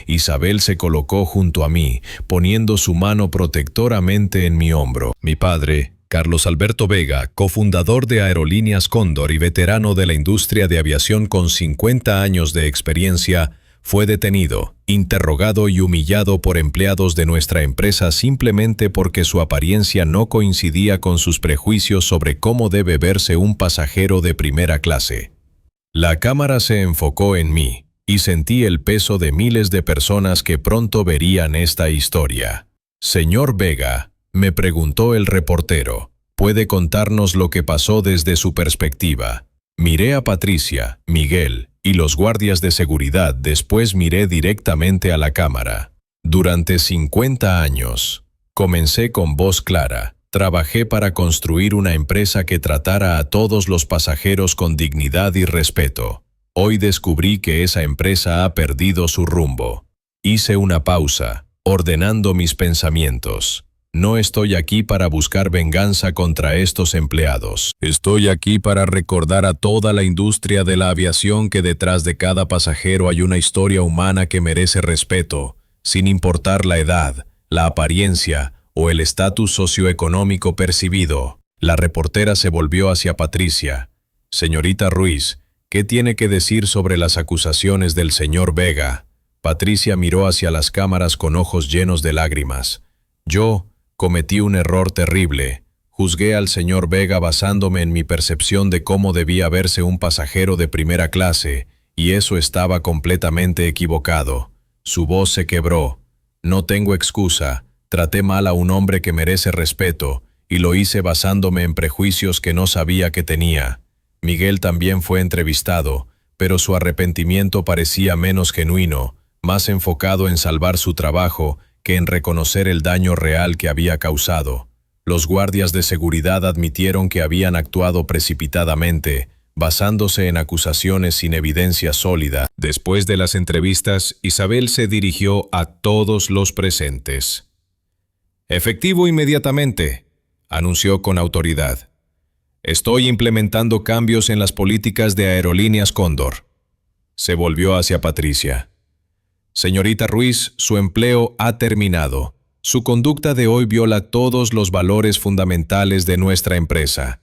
Isabel se colocó junto a mí, poniendo su mano protectoramente en mi hombro. Mi padre, Carlos Alberto Vega, cofundador de Aerolíneas Cóndor y veterano de la industria de aviación con 50 años de experiencia, fue detenido, interrogado y humillado por empleados de nuestra empresa simplemente porque su apariencia no coincidía con sus prejuicios sobre cómo debe verse un pasajero de primera clase. La cámara se enfocó en mí, y sentí el peso de miles de personas que pronto verían esta historia. «Señor Vega», me preguntó el reportero, ¿puede contarnos lo que pasó desde su perspectiva? Miré a Patricia, Miguel y los guardias de seguridad, después miré directamente a la cámara. Durante 50 años, comencé con voz clara, trabajé para construir una empresa que tratara a todos los pasajeros con dignidad y respeto. Hoy descubrí que esa empresa ha perdido su rumbo. Hice una pausa, ordenando mis pensamientos. No estoy aquí para buscar venganza contra estos empleados. Estoy aquí para recordar a toda la industria de la aviación que detrás de cada pasajero hay una historia humana que merece respeto, sin importar la edad, la apariencia o el estatus socioeconómico percibido. La reportera se volvió hacia Patricia. «Señorita Ruiz, ¿qué tiene que decir sobre las acusaciones del señor Vega?» Patricia miró hacia las cámaras con ojos llenos de lágrimas. «Yo cometí un error terrible. Juzgué al señor Vega basándome en mi percepción de cómo debía verse un pasajero de primera clase, y eso estaba completamente equivocado». Su voz se quebró. «No tengo excusa. Traté mal a un hombre que merece respeto, y lo hice basándome en prejuicios que no sabía que tenía». Miguel también fue entrevistado, pero su arrepentimiento parecía menos genuino, más enfocado en salvar su trabajo que en reconocer el daño real que había causado. Los guardias de seguridad admitieron que habían actuado precipitadamente, basándose en acusaciones sin evidencia sólida. Después de las entrevistas, Isabel se dirigió a todos los presentes. «Efectivo inmediatamente», anunció con autoridad. «Estoy implementando cambios en las políticas de Aerolíneas Cóndor». Se volvió hacia Patricia. «Señorita Ruiz, su empleo ha terminado. Su conducta de hoy viola todos los valores fundamentales de nuestra empresa».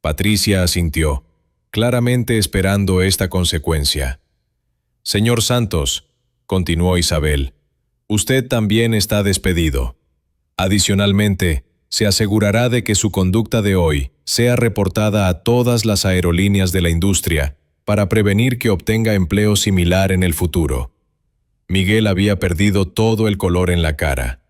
Patricia asintió, claramente esperando esta consecuencia. «Señor Santos», continuó Isabel, «usted también está despedido. Adicionalmente, se asegurará de que su conducta de hoy sea reportada a todas las aerolíneas de la industria para prevenir que obtenga empleo similar en el futuro». Miguel había perdido todo el color en la cara.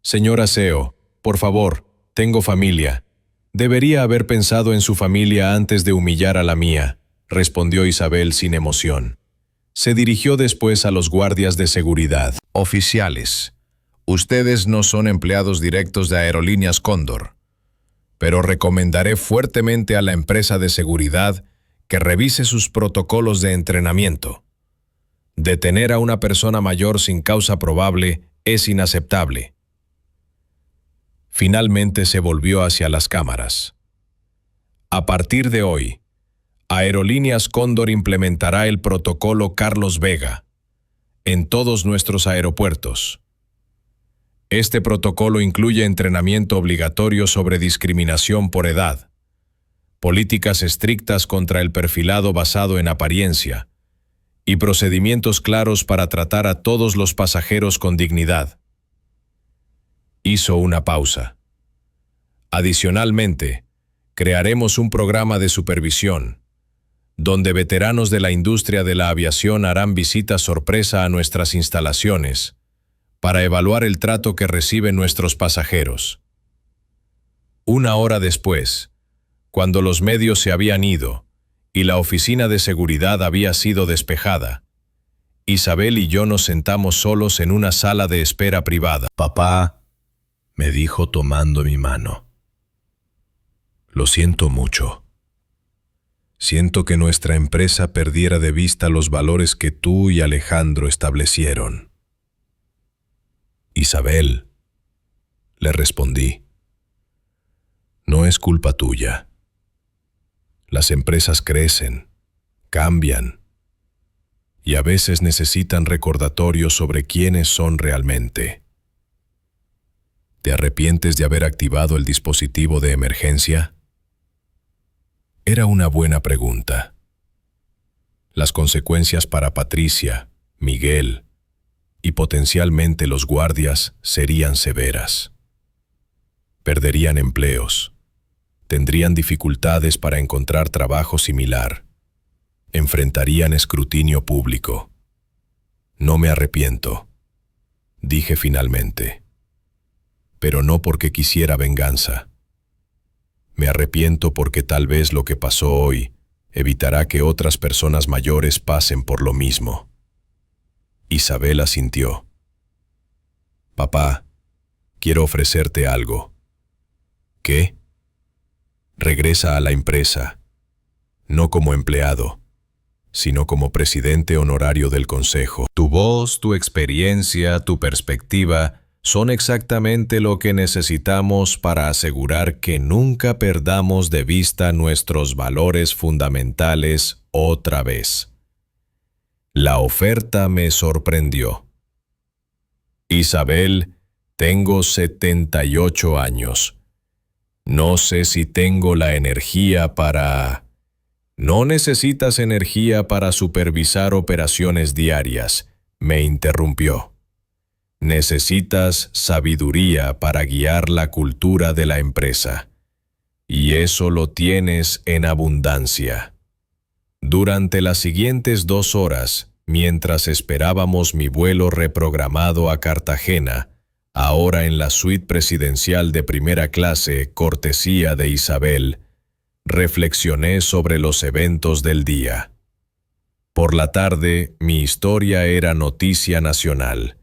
«Señora Seo, por favor, tengo familia. Debería haber pensado en su familia antes de humillar a la mía», respondió Isabel sin emoción. Se dirigió después a los guardias de seguridad. Oficiales, ustedes no son empleados directos de Aerolíneas Cóndor, pero recomendaré fuertemente a la empresa de seguridad que revise sus protocolos de entrenamiento. Detener a una persona mayor sin causa probable es inaceptable. Finalmente se volvió hacia las cámaras. «A partir de hoy, Aerolíneas Cóndor implementará el protocolo Carlos Vega en todos nuestros aeropuertos. Este protocolo incluye entrenamiento obligatorio sobre discriminación por edad, políticas estrictas contra el perfilado basado en apariencia, y procedimientos claros para tratar a todos los pasajeros con dignidad». Hizo una pausa. «Adicionalmente, crearemos un programa de supervisión. donde veteranos de la industria de la aviación harán visitas sorpresa a nuestras instalaciones para evaluar el trato que reciben nuestros pasajeros. Una hora después, cuando los medios se habían ido y la oficina de seguridad había sido despejada, Isabel y yo nos sentamos solos en una sala de espera privada. Papá, me dijo tomando mi mano. Lo siento mucho. Siento que nuestra empresa perdiera de vista los valores que tú y Alejandro establecieron. Isabel, le respondí, no es culpa tuya. Las empresas crecen, cambian, y a veces necesitan recordatorios sobre quiénes son realmente. ¿Te arrepientes de haber activado el dispositivo de emergencia? Era una buena pregunta. Las consecuencias para Patricia, Miguel y potencialmente los guardias serían severas. Perderían empleos, tendrían dificultades para encontrar trabajo similar, enfrentarían escrutinio público. No me arrepiento, dije finalmente, pero no porque quisiera venganza. Me arrepiento porque tal vez lo que pasó hoy evitará que otras personas mayores pasen por lo mismo. Isabel asintió. Papá, quiero ofrecerte algo. ¿Qué? Regresa a la empresa, no como empleado, sino como presidente honorario del consejo. Tu voz, tu experiencia, tu perspectiva son exactamente lo que necesitamos para asegurar que nunca perdamos de vista nuestros valores fundamentales otra vez. La oferta me sorprendió. Isabel, tengo 78 años. No sé si tengo la energía para... No necesitas energía para supervisar operaciones diarias, me interrumpió. Necesitas sabiduría para guiar la cultura de la empresa. Y eso lo tienes en abundancia. Durante las siguientes 2 horas, mientras esperábamos mi vuelo reprogramado a Cartagena, ahora en la suite presidencial de primera clase, cortesía de Isabel, reflexioné sobre los eventos del día. Por la tarde, mi historia era noticia nacional.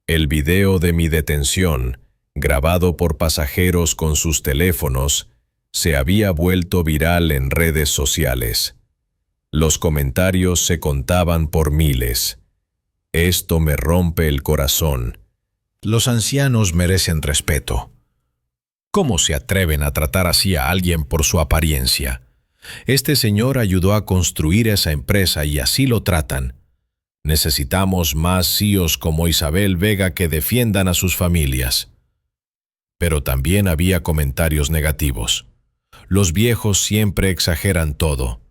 El video de mi detención, grabado por pasajeros con sus teléfonos, se había vuelto viral en redes sociales. Los comentarios se contaban por miles. Esto me rompe el corazón. Los ancianos merecen respeto. ¿Cómo se atreven a tratar así a alguien por su apariencia? Este señor ayudó a construir esa empresa y así lo tratan. Necesitamos más CEOs como Isabel Vega que defiendan a sus familias. Pero también había comentarios negativos. Los viejos siempre exageran todo.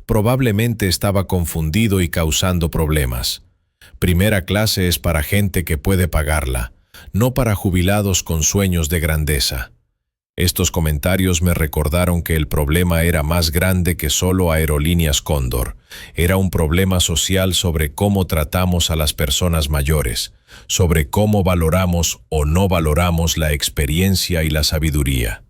Probablemente estaba confundido y causando problemas. Primera clase es para gente que puede pagarla, no para jubilados con sueños de grandeza. Estos comentarios me recordaron que el problema era más grande que solo Aerolíneas Cóndor. Era un problema social sobre cómo tratamos a las personas mayores, sobre cómo valoramos o no valoramos la experiencia y la sabiduría.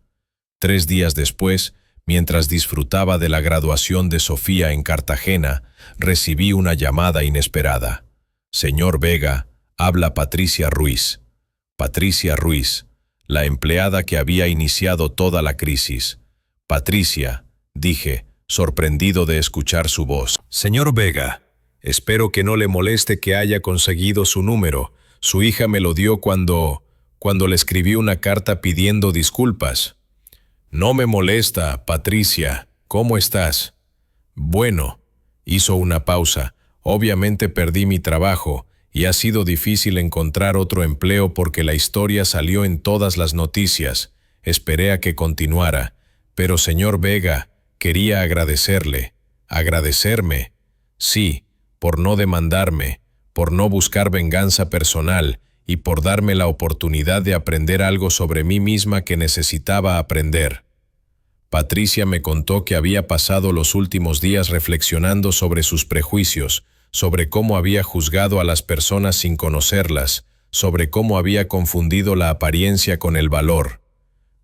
3 días después, mientras disfrutaba de la graduación de Sofía en Cartagena, recibí una llamada inesperada. Señor Vega, habla Patricia Ruiz. Patricia Ruiz, la empleada que había iniciado toda la crisis. Patricia, dije, sorprendido de escuchar su voz. Señor Vega, espero que no le moleste que haya conseguido su número. Su hija me lo dio cuando le escribí una carta pidiendo disculpas. No me molesta, Patricia. ¿Cómo estás? Bueno, hizo una pausa. Obviamente perdí mi trabajo y ha sido difícil encontrar otro empleo porque la historia salió en todas las noticias. Esperé a que continuara. Pero, señor Vega, quería agradecerle. ¿Agradecerme? Sí, por no demandarme, por no buscar venganza personal y por darme la oportunidad de aprender algo sobre mí misma que necesitaba aprender. Patricia me contó que había pasado los últimos días reflexionando sobre sus prejuicios, sobre cómo había juzgado a las personas sin conocerlas, sobre cómo había confundido la apariencia con el valor.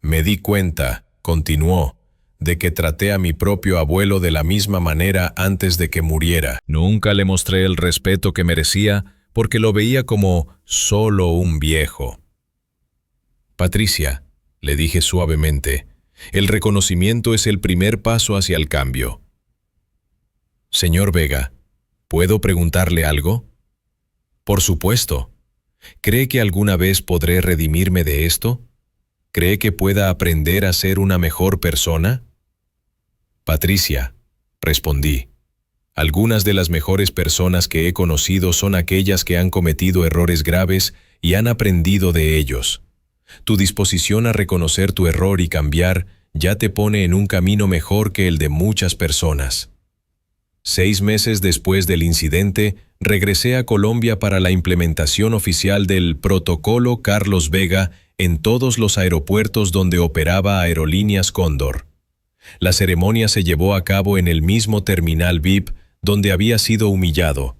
Me di cuenta, continuó, de que traté a mi propio abuelo de la misma manera antes de que muriera. Nunca le mostré el respeto que merecía porque lo veía como solo un viejo. Patricia, le dije suavemente, el reconocimiento es el primer paso hacia el cambio. Señor Vega, ¿puedo preguntarle algo? Por supuesto. ¿Cree que alguna vez podré redimirme de esto? ¿Cree que pueda aprender a ser una mejor persona? Patricia, respondí, algunas de las mejores personas que he conocido son aquellas que han cometido errores graves y han aprendido de ellos. Tu disposición a reconocer tu error y cambiar ya te pone en un camino mejor que el de muchas personas. 6 meses después del incidente, regresé a Colombia para la implementación oficial del Protocolo Carlos Vega en todos los aeropuertos donde operaba Aerolíneas Cóndor. La ceremonia se llevó a cabo en el mismo terminal VIP donde había sido humillado,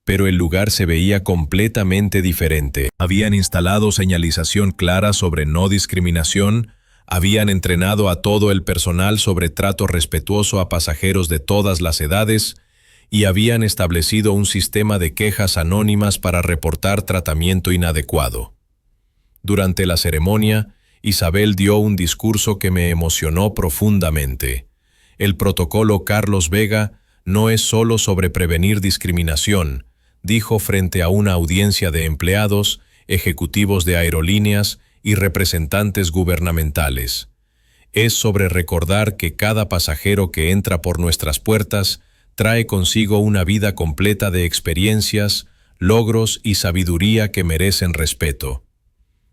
pero el lugar se veía completamente diferente. Habían instalado señalización clara sobre no discriminación, habían entrenado a todo el personal sobre trato respetuoso a pasajeros de todas las edades y habían establecido un sistema de quejas anónimas para reportar tratamiento inadecuado. Durante la ceremonia, Isabel dio un discurso que me emocionó profundamente. El protocolo Carlos Vega no es solo sobre prevenir discriminación, dijo frente a una audiencia de empleados, ejecutivos de aerolíneas y representantes gubernamentales. Es sobre recordar que cada pasajero que entra por nuestras puertas trae consigo una vida completa de experiencias, logros y sabiduría que merecen respeto.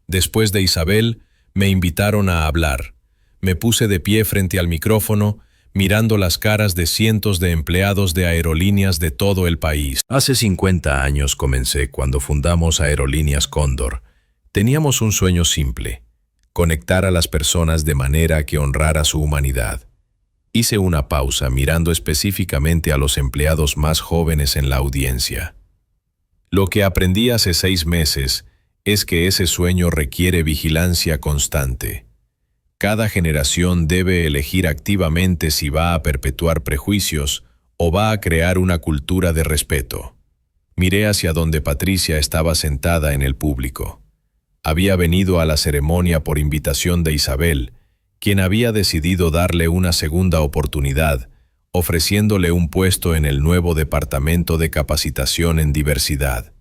Después de Isabel, me invitaron a hablar. Me puse de pie frente al micrófono, mirando las caras de cientos de empleados de aerolíneas de todo el país. Hace 50 años comencé cuando fundamos Aerolíneas Cóndor. Teníamos un sueño simple: conectar a las personas de manera que honrara su humanidad. Hice una pausa mirando específicamente a los empleados más jóvenes en la audiencia. Lo que aprendí hace 6 meses es que ese sueño requiere vigilancia constante. Cada generación debe elegir activamente si va a perpetuar prejuicios o va a crear una cultura de respeto. Miré hacia donde Patricia estaba sentada en el público. Había venido a la ceremonia por invitación de Isabel, quien había decidido darle una segunda oportunidad, ofreciéndole un puesto en el nuevo Departamento de Capacitación en Diversidad.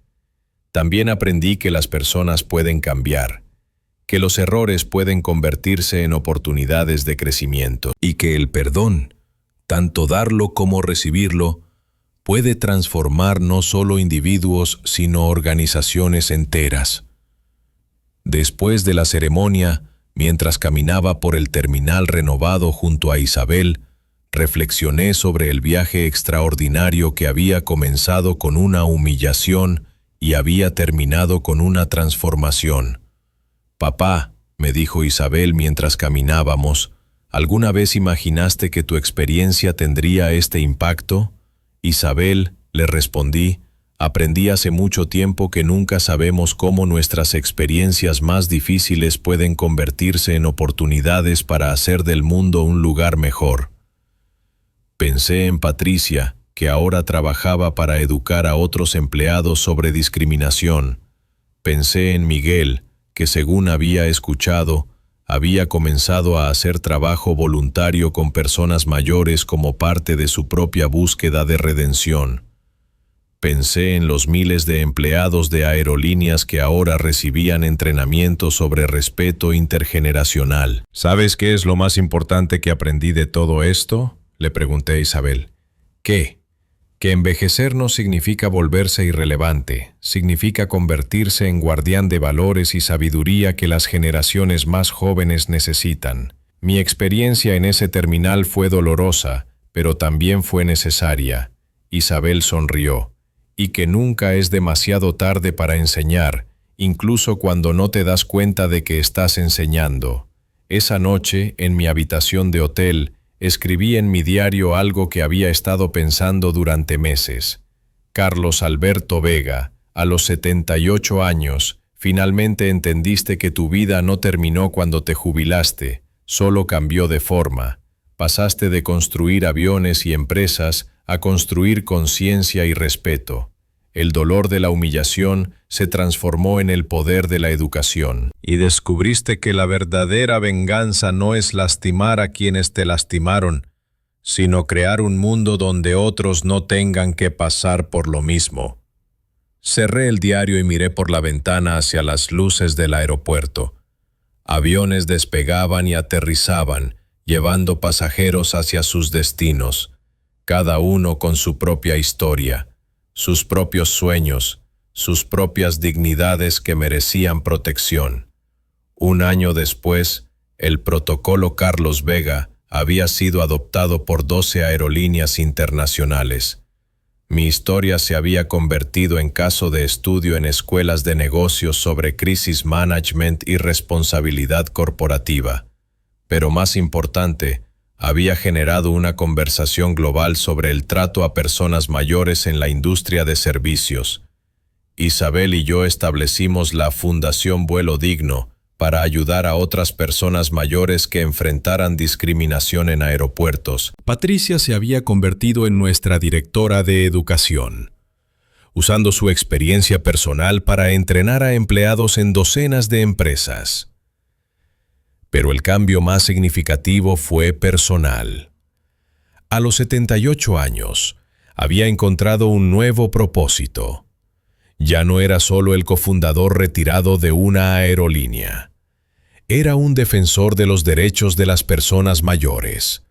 También aprendí que las personas pueden cambiar, que los errores pueden convertirse en oportunidades de crecimiento y que el perdón, tanto darlo como recibirlo, puede transformar no solo individuos sino organizaciones enteras. Después de la ceremonia, mientras caminaba por el terminal renovado junto a Isabel, reflexioné sobre el viaje extraordinario que había comenzado con una humillación y había terminado con una transformación. «Papá», me dijo Isabel mientras caminábamos, «¿alguna vez imaginaste que tu experiencia tendría este impacto?» «Isabel», le respondí, «aprendí hace mucho tiempo que nunca sabemos cómo nuestras experiencias más difíciles pueden convertirse en oportunidades para hacer del mundo un lugar mejor». Pensé en Patricia, que ahora trabajaba para educar a otros empleados sobre discriminación. Pensé en Miguel, que según había escuchado, había comenzado a hacer trabajo voluntario con personas mayores como parte de su propia búsqueda de redención. Pensé en los miles de empleados de aerolíneas que ahora recibían entrenamiento sobre respeto intergeneracional. ¿Sabes qué es lo más importante que aprendí de todo esto?, le pregunté a Isabel. ¿Qué? Que envejecer no significa volverse irrelevante, significa convertirse en guardián de valores y sabiduría que las generaciones más jóvenes necesitan. Mi experiencia en ese terminal fue dolorosa, pero también fue necesaria. Isabel sonrió. Y que nunca es demasiado tarde para enseñar, incluso cuando no te das cuenta de que estás enseñando. Esa noche, en mi habitación de hotel, escribí en mi diario algo que había estado pensando durante meses. Carlos Alberto Vega, a los 78 años, finalmente entendiste que tu vida no terminó cuando te jubilaste, solo cambió de forma. Pasaste de construir aviones y empresas a construir conciencia y respeto. El dolor de la humillación se transformó en el poder de la educación. Y descubriste que la verdadera venganza no es lastimar a quienes te lastimaron, sino crear un mundo donde otros no tengan que pasar por lo mismo. Cerré el diario y miré por la ventana hacia las luces del aeropuerto. Aviones despegaban y aterrizaban, llevando pasajeros hacia sus destinos, cada uno con su propia historia, sus propios sueños, sus propias dignidades que merecían protección. Un año después, el protocolo Carlos Vega había sido adoptado por 12 aerolíneas internacionales. Mi historia se había convertido en caso de estudio en escuelas de negocios sobre crisis management y responsabilidad corporativa. Pero más importante, había generado una conversación global sobre el trato a personas mayores en la industria de servicios. Isabel y yo establecimos la Fundación Vuelo Digno para ayudar a otras personas mayores que enfrentaran discriminación en aeropuertos. Patricia se había convertido en nuestra directora de educación, usando su experiencia personal para entrenar a empleados en docenas de empresas. Pero el cambio más significativo fue personal. A los 78 años, había encontrado un nuevo propósito. Ya no era solo el cofundador retirado de una aerolínea. Era un defensor de los derechos de las personas mayores,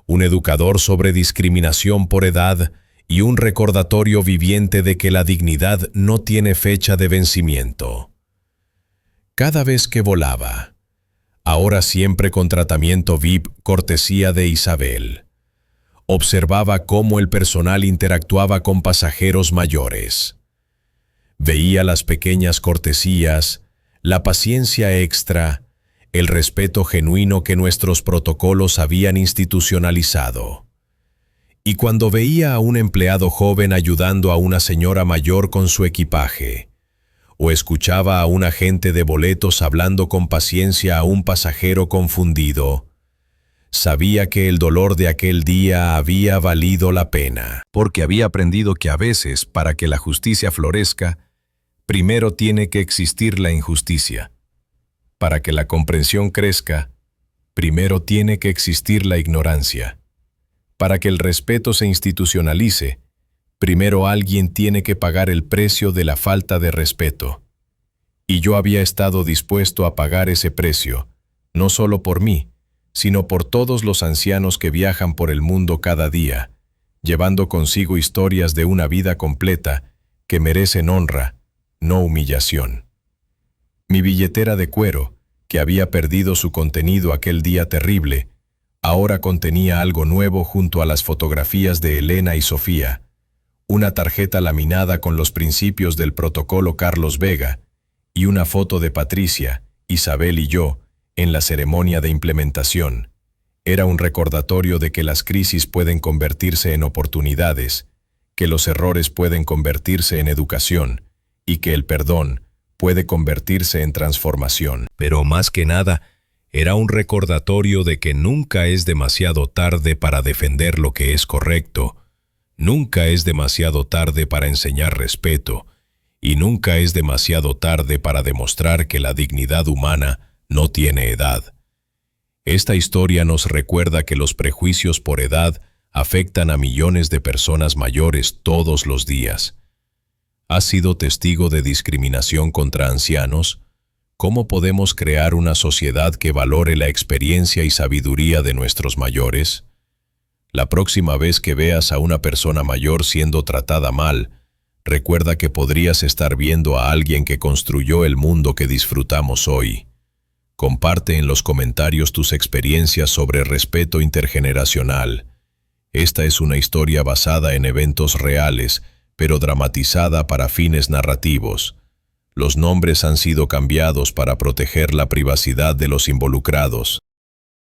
un educador sobre discriminación por edad y un recordatorio viviente de que la dignidad no tiene fecha de vencimiento. Cada vez que volaba, ahora siempre con tratamiento VIP cortesía de Isabel, observaba cómo el personal interactuaba con pasajeros mayores. Veía las pequeñas cortesías, la paciencia extra, el respeto genuino que nuestros protocolos habían institucionalizado. Y cuando veía a un empleado joven ayudando a una señora mayor con su equipaje, o escuchaba a un agente de boletos hablando con paciencia a un pasajero confundido, sabía que el dolor de aquel día había valido la pena. Porque había aprendido que a veces, para que la justicia florezca, primero tiene que existir la injusticia. Para que la comprensión crezca, primero tiene que existir la ignorancia. Para que el respeto se institucionalice, primero alguien tiene que pagar el precio de la falta de respeto. Y yo había estado dispuesto a pagar ese precio, no solo por mí, sino por todos los ancianos que viajan por el mundo cada día, llevando consigo historias de una vida completa que merecen honra, no humillación. Mi billetera de cuero, que había perdido su contenido aquel día terrible, ahora contenía algo nuevo junto a las fotografías de Elena y Sofía, una tarjeta laminada con los principios del protocolo Carlos Vega y una foto de Patricia, Isabel y yo en la ceremonia de implementación. Era un recordatorio de que las crisis pueden convertirse en oportunidades, que los errores pueden convertirse en educación y que el perdón puede convertirse en transformación. Pero más que nada, era un recordatorio de que nunca es demasiado tarde para defender lo que es correcto, nunca es demasiado tarde para enseñar respeto, y nunca es demasiado tarde para demostrar que la dignidad humana no tiene edad. Esta historia nos recuerda que los prejuicios por edad afectan a millones de personas mayores todos los días. ¿Has sido testigo de discriminación contra ancianos? ¿Cómo podemos crear una sociedad que valore la experiencia y sabiduría de nuestros mayores? La próxima vez que veas a una persona mayor siendo tratada mal, recuerda que podrías estar viendo a alguien que construyó el mundo que disfrutamos hoy. Comparte en los comentarios tus experiencias sobre respeto intergeneracional. Esta es una historia basada en eventos reales, pero dramatizada para fines narrativos. Los nombres han sido cambiados para proteger la privacidad de los involucrados.